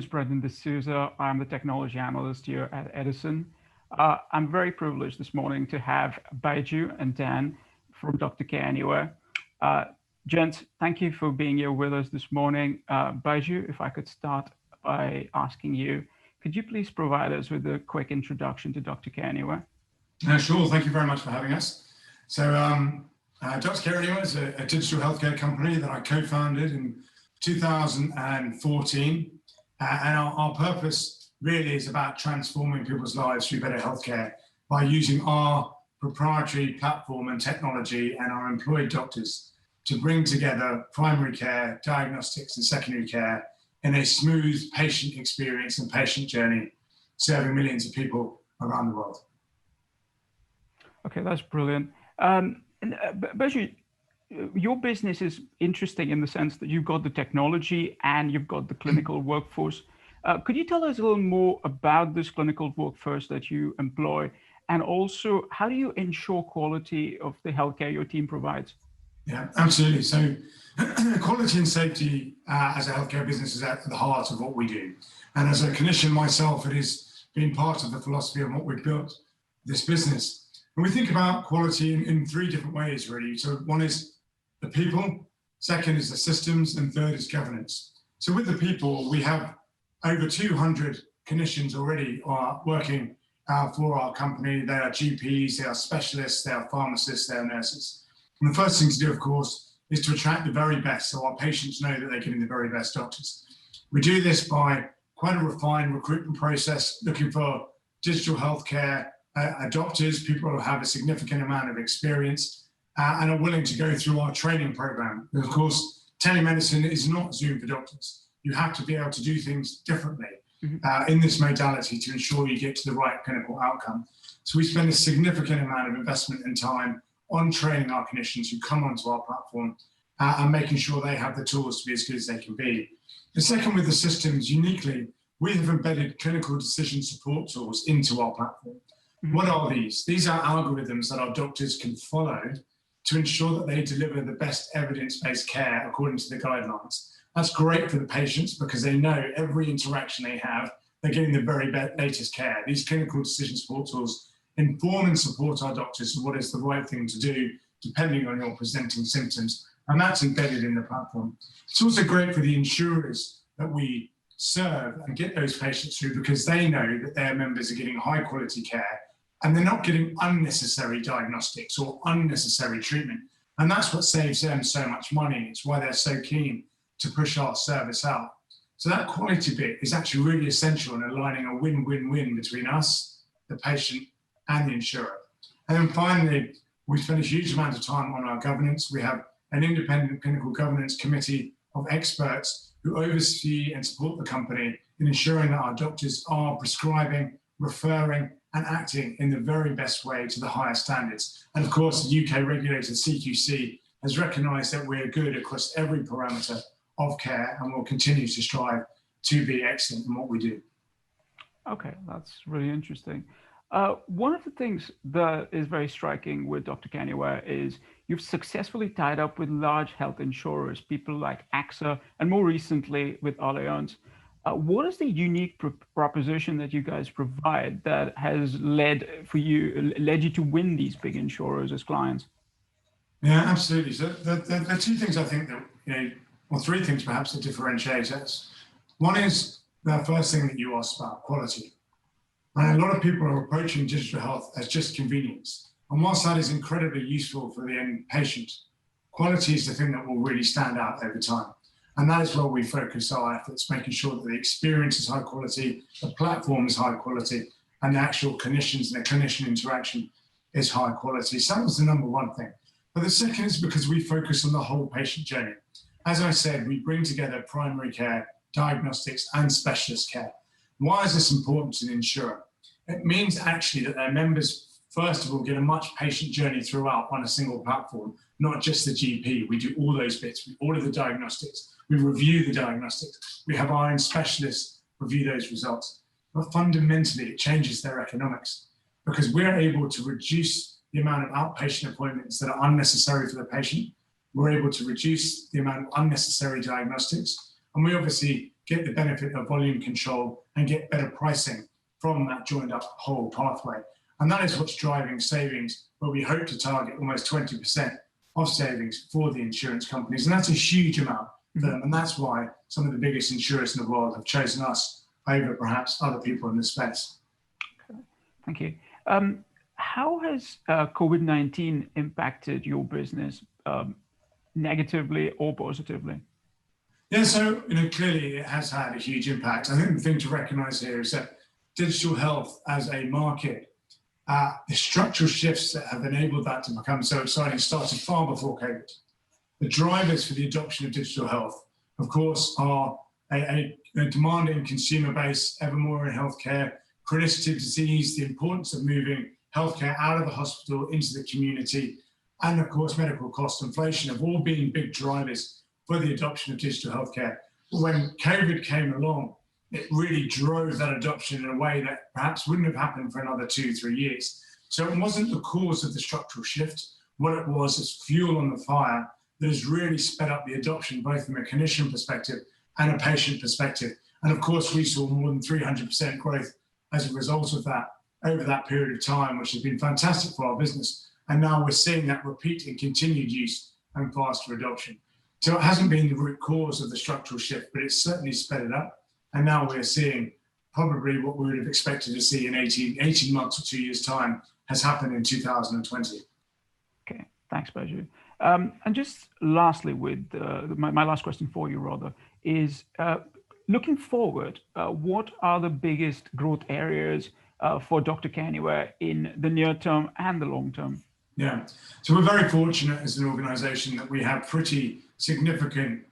is Brendan D'Souza. I'm the technology analyst here at Edison. I'm very privileged this morning to have Baiju and Dan from Dr. Care Anywhere. Gents, thank you for being here with us this morning. Baiju, if I could start by asking you, could you please provide us with a quick introduction to Dr. Care Anywhere? Sure, thank you very much for having us. So Dr. Care Anywhere is a digital healthcare company that I co-founded in 2014. And our purpose really is about transforming people's lives through better healthcare by using our proprietary platform and technology and our employed doctors to bring together primary care, diagnostics and secondary care in a smooth patient experience and patient journey, serving millions of people around the world. Okay, that's brilliant. Baiju, your business is interesting in the sense that you've got the technology and you've got the clinical workforce. Could you tell us a little more about this clinical workforce that you employ, and also how do you ensure quality of the healthcare your team provides? Yeah, absolutely. So quality and safety as a healthcare business is at the heart of what we do. And as a clinician myself, it has been part of the philosophy of what we've built this business. And we think about quality in three different ways, really. So one is the people, second is the systems, and third is governance. So with the people, we have over 200 clinicians already are working for our company. They are GPs, they are specialists, they are pharmacists, they are nurses. And the first thing to do, of course, is to attract the very best, so our patients know that they're getting the very best doctors. We do this by quite a refined recruitment process, looking for digital healthcare doctors, people who have a significant amount of experience, and are willing to go through our training program. Of course, telemedicine is not Zoom for doctors. You have to be able to do things differently in this modality to ensure you get to the right clinical outcome. So we spend a significant amount of investment and time on training our clinicians who come onto our platform and making sure they have the tools to be as good as they can be. The second, with the systems, uniquely, we have embedded clinical decision support tools into our platform. What are these? These are algorithms that our doctors can follow to ensure that they deliver the best evidence-based care according to the guidelines. That's great for the patients because they know every interaction they have, they're getting the very latest care. These clinical decision support tools inform and support our doctors on what is the right thing to do, depending on your presenting symptoms, and that's embedded in the platform. It's also great for the insurers that we serve and get those patients through because they know that their members are getting high quality care and they're not getting unnecessary diagnostics or unnecessary treatment. And that's what saves them so much money. It's why they're so keen to push our service out. So that quality bit is actually really essential in aligning a win-win-win between us, the patient, and the insurer. And then finally, we spend a huge amount of time on our governance. We have an independent clinical governance committee of experts who oversee and support the company in ensuring that our doctors are prescribing, referring, and acting in the very best way to the highest standards. And of course, the UK regulator CQC has recognised that we're good across every parameter of care and will continue to strive to be excellent in what we do. Okay, that's really interesting. One of the things that is very striking with Dr. Care Anywhere is you've successfully tied up with large health insurers, people like AXA, and more recently with Allianz. What is the unique proposition that you guys provide that has led you to win these big insurers as clients? Yeah, absolutely. So there are two things I think that, or three things perhaps that differentiate us. One is the first thing that you asked about, quality. And a lot of people are approaching digital health as just convenience. And whilst that is incredibly useful for the end patient, quality is the thing that will really stand out over time. And that is where we focus our efforts, making sure that the experience is high quality, the platform is high quality, and the actual clinicians and the clinician interaction is high quality. So that was the number one thing. But the second is because we focus on the whole patient journey. As I said, we bring together primary care, diagnostics, and specialist care. Why is this important to the insurer? It means actually that their members, first of all, get a much patient journey throughout on a single platform, not just the GP. We do all those bits, we order the diagnostics, we review the diagnostics, we have our own specialists review those results. But fundamentally, it changes their economics because we're able to reduce the amount of outpatient appointments that are unnecessary for the patient. We're able to reduce the amount of unnecessary diagnostics, and we obviously get the benefit of volume control, and get better pricing from that joined up whole pathway. And that is what's driving savings, where we hope to target almost 20% of savings for the insurance companies. And that's a huge amount for them. And that's why some of the biggest insurers in the world have chosen us over perhaps other people in the space. Okay. Thank you. How has COVID-19 impacted your business, negatively or positively? Yeah, so clearly it has had a huge impact. I think the thing to recognise here is that digital health as a market, the structural shifts that have enabled that to become so exciting started far before COVID. The drivers for the adoption of digital health, of course, are a demanding consumer base, ever more in healthcare, chronicity of disease, the importance of moving healthcare out of the hospital into the community, and of course, medical cost inflation have all been big drivers for the adoption of digital healthcare. When COVID came along, it really drove that adoption in a way that perhaps wouldn't have happened for another 2-3 years. So it wasn't the cause of the structural shift. What it was is fuel on the fire that has really sped up the adoption, both from a clinician perspective and a patient perspective. And of course, we saw more than 300% growth as a result of that over that period of time, which has been fantastic for our business. And now we're seeing that repeat and continued use and faster adoption. So it hasn't been the root cause of the structural shift, but it's certainly sped it up. And now we're seeing probably what we would have expected to see in 18 months or 2 years' time has happened in 2020. Okay, thanks, Baju. And just lastly, with my last question for you, rather, is looking forward, what are the biggest growth areas for Dr. Canyware in the near term and the long term? Yeah, so we're very fortunate as an organization that we have pretty significant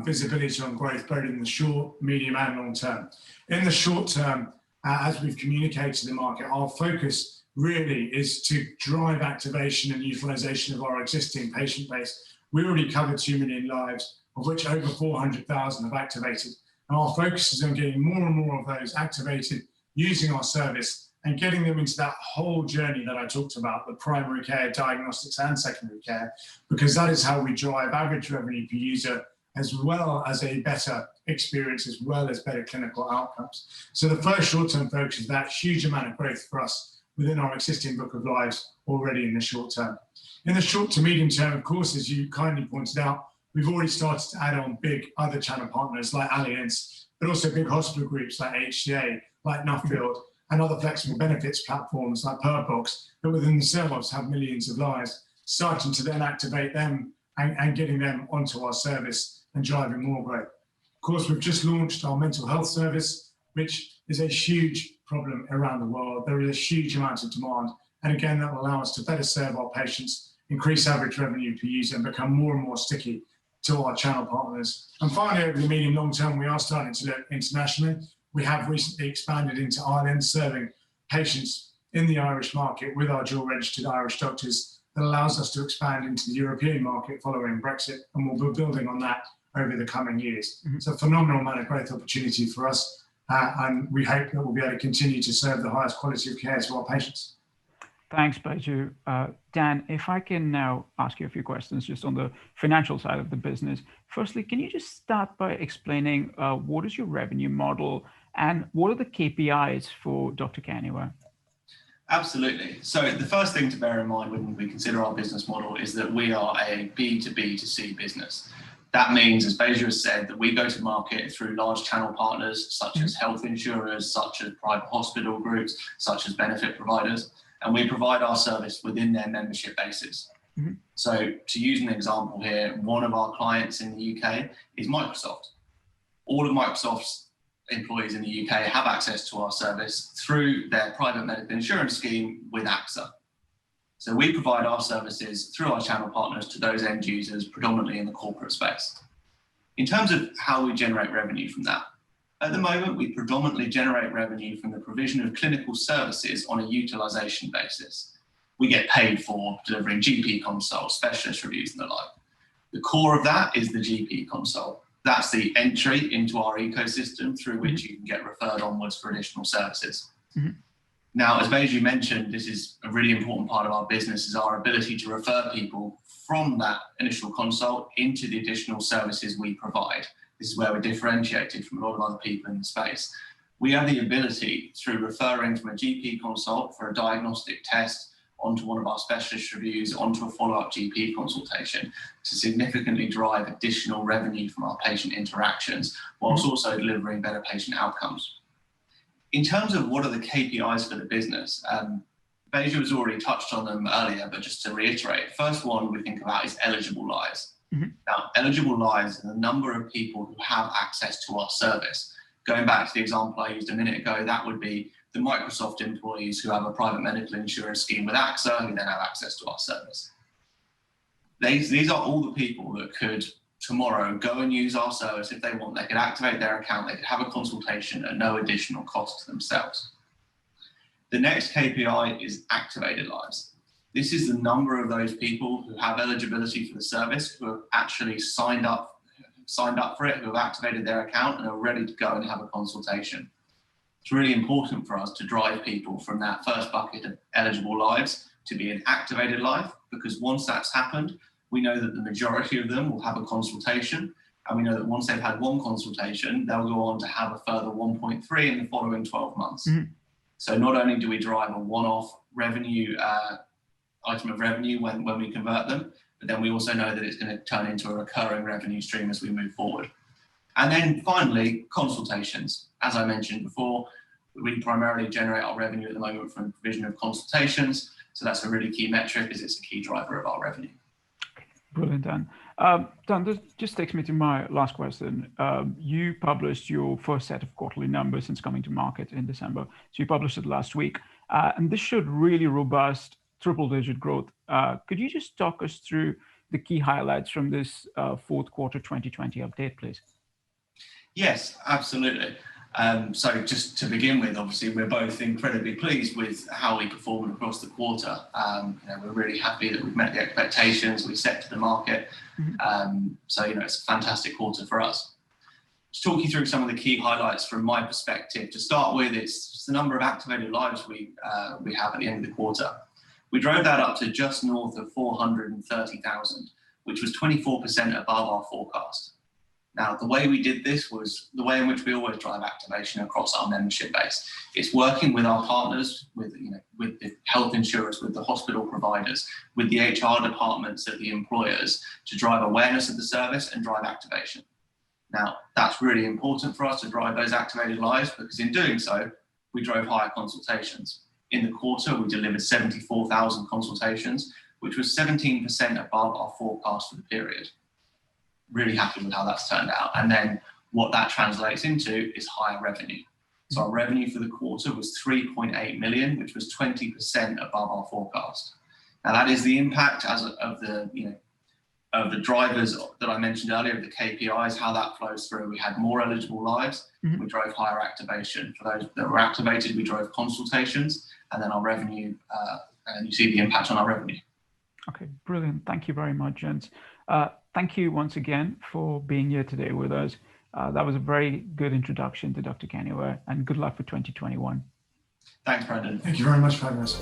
visibility on growth, both in the short, medium and long term. In the short term, as we've communicated to the market, our focus really is to drive activation and utilization of our existing patient base. We already cover 2 million lives, of which over 400,000 have activated. And our focus is on getting more and more of those activated, using our service and getting them into that whole journey that I talked about, the primary care, diagnostics and secondary care, because that is how we drive average revenue per user, as well as a better experience, as well as better clinical outcomes. So the first short-term focus is that huge amount of growth for us within our existing book of lives already in the short term. In the short to medium term, of course, as you kindly pointed out, we've already started to add on big other channel partners like Allianz, but also big hospital groups like HCA, like Nuffield, and other flexible benefits platforms like Purbox that within themselves have millions of lives, starting to then activate them and getting them onto our service and driving more growth. Of course, we've just launched our mental health service, which is a huge problem around the world. There is a huge amount of demand. And again, that will allow us to better serve our patients, increase average revenue per user, and become more and more sticky to our channel partners. And finally, over the medium long term, we are starting to look internationally. We have recently expanded into Ireland, serving patients in the Irish market with our dual registered Irish doctors. That allows us to expand into the European market following Brexit, and we'll be building on that over the coming years. Mm-hmm. It's a phenomenal amount of growth opportunity for us, and we hope that we'll be able to continue to serve the highest quality of care to our patients. Thanks, Baju. Dan, if I can now ask you a few questions just on the financial side of the business. Firstly, can you just start by explaining what is your revenue model and what are the KPIs for Dr. Canyware? Absolutely. So the first thing to bear in mind when we consider our business model is that we are a B2B2C business. That means, as Baju has said, that we go to market through large channel partners, such as health insurers, such as private hospital groups, such as benefit providers, and we provide our service within their membership bases. Mm-hmm. So to use an example here, one of our clients in the UK is Microsoft. All of Microsoft's employees in the UK have access to our service through their private medical insurance scheme with AXA. So we provide our services through our channel partners to those end users, predominantly in the corporate space. In terms of how we generate revenue from that, at the moment, we predominantly generate revenue from the provision of clinical services on a utilisation basis. We get paid for delivering GP consults, specialist reviews and the like. The core of that is the GP consult. That's the entry into our ecosystem through which you can get referred onwards for additional services. Mm-hmm. Now, as Baju mentioned, this is a really important part of our business, is our ability to refer people from that initial consult into the additional services we provide. this is where we're differentiated from a lot of other people in the space. We have the ability, through referring from a GP consult for a diagnostic test onto one of our specialist reviews, onto a follow-up GP consultation, to significantly drive additional revenue from our patient interactions, whilst also delivering better patient outcomes. In terms of what are the KPIs for the business, Beja has already touched on them earlier, but just to reiterate, first one we think about is eligible lives. Now, eligible lives are the number of people who have access to our service. Going back to the example I used a minute ago, that would be the Microsoft employees who have a private medical insurance scheme with AXA, who then have access to our service. These are all the people that could tomorrow go and use our service if they want. They could activate their account, they could have a consultation at no additional cost to themselves. The next KPI is activated lives. This is the number of those people who have eligibility for the service, who have actually signed up for it, who have activated their account and are ready to go and have a consultation. It's really important for us to drive people from that first bucket of eligible lives to be an activated life, because once that's happened, we know that the majority of them will have a consultation, and we know that once they've had one consultation, they'll go on to have a further 1.3 in the following 12 months. So not only do we drive a one-off revenue item of revenue when we convert them, but then we also know that it's going to turn into a recurring revenue stream as we move forward. And then finally, consultations. As I mentioned before, we primarily generate our revenue at the moment from the provision of consultations. So that's a really key metric, as it's a key driver of our revenue. Brilliant, Dan. Dan, this just takes me to my last question. You published your first set of quarterly numbers since coming to market in December. So you published it last week. And this showed really robust triple-digit growth. Could you just talk us through the key highlights from this fourth quarter 2020 update, please? Yes, absolutely. So just to begin with, obviously, we're both incredibly pleased with how we performed across the quarter. We're really happy that we've met the expectations we set to the market. So, it's a fantastic quarter for us. To talk you through some of the key highlights from my perspective, to start with, it's the number of activated lives we have at the end of the quarter. We drove that up to just north of 430,000, which was 24% above our forecast. Now, the way we did this was the way in which we always drive activation across our membership base. It's working with our partners, with the health insurers, with the hospital providers, with the HR departments at the employers, to drive awareness of the service and drive activation. Now, that's really important for us to drive those activated lives, because in doing so, we drove higher consultations. In the quarter, we delivered 74,000 consultations, which was 17% above our forecast for the period. Really happy with how that's turned out. And then what that translates into is higher revenue. So our revenue for the quarter was 3.8 million, which was 20% above our forecast. Now that is the impact of the drivers that I mentioned earlier, of the KPIs, how that flows through. We had more eligible lives, we drove higher activation. For those that were activated, we drove consultations, and then our revenue, and you see the impact on our revenue. Okay, brilliant. Thank you very much, gents. Thank you once again for being here today with us. That was a very good introduction to Dr. Kaniware, and good luck for 2021. Thanks, Brendan. Thank you very much for having us.